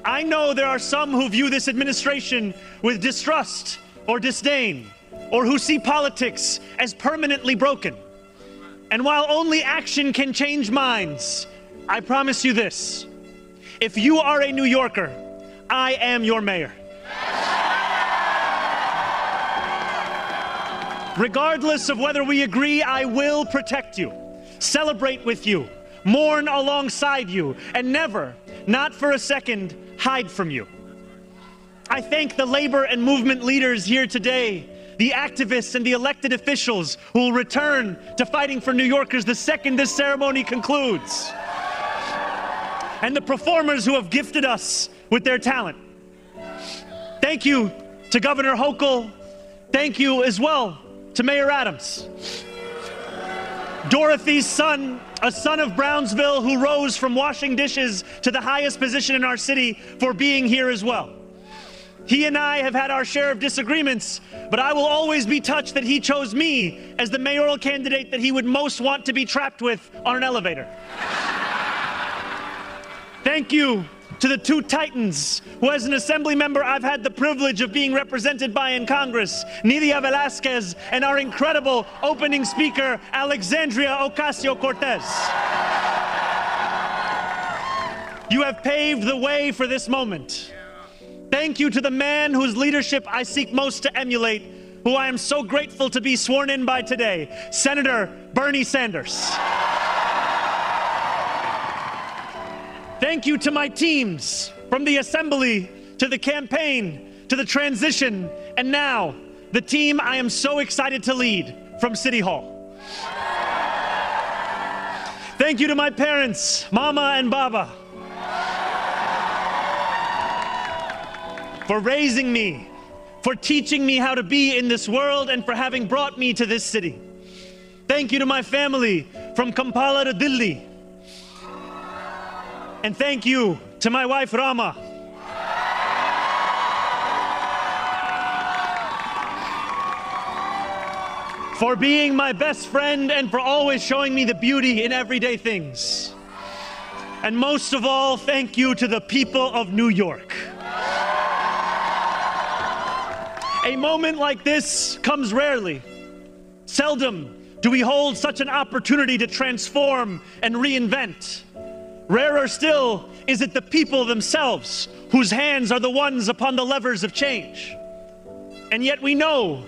I know there are some who view this administration with distrust or disdain, or who see politics as permanently broken. And while only action can change minds, I promise you this: if you are a New Yorker, I am your mayor. Regardless of whether we agree, I will protect you, celebrate with you, mourn alongside you, and never, not for a second, hide from you. I thank the labor and movement leaders here today, the activists and the elected officials who will return to fighting for New Yorkers the second this ceremony concludes, and the performers who have gifted us with their talent. Thank you to Governor Hochul. Thank you as well to Mayor Adams. Dorothy's son, a son of Brownsville who rose from washing dishes to the highest position in our city, for being here as well. He and I have had our share of disagreements, but I will always be touched that he chose me as the mayoral candidate that he would most want to be trapped with on an elevator. Thank you to the two titans who, as an assembly member, I've had the privilege of being represented by in Congress, Nidia Velázquez and our incredible opening speaker, Alexandria Ocasio-Cortez. You have paved the way for this moment. Thank you to the man whose leadership I seek most to emulate, who I am so grateful to be sworn in by today, Senator Bernie Sanders. Thank you to my teams, from the assembly to the campaign to the transition, and now the team I am so excited to lead from City Hall. Thank you to my parents, Mama and Baba, for raising me, for teaching me how to be in this world, and for having brought me to this city. Thank you to my family from Kampala to Delhi. And thank you to my wife, Rama. For being my best friend and for always showing me the beauty in everyday things. And most of all, thank you to the people of New York. A moment like this comes rarely. Seldom do we hold such an opportunity to transform and reinvent. Rarer still is it the people themselves whose hands are the ones upon the levers of change. And yet we know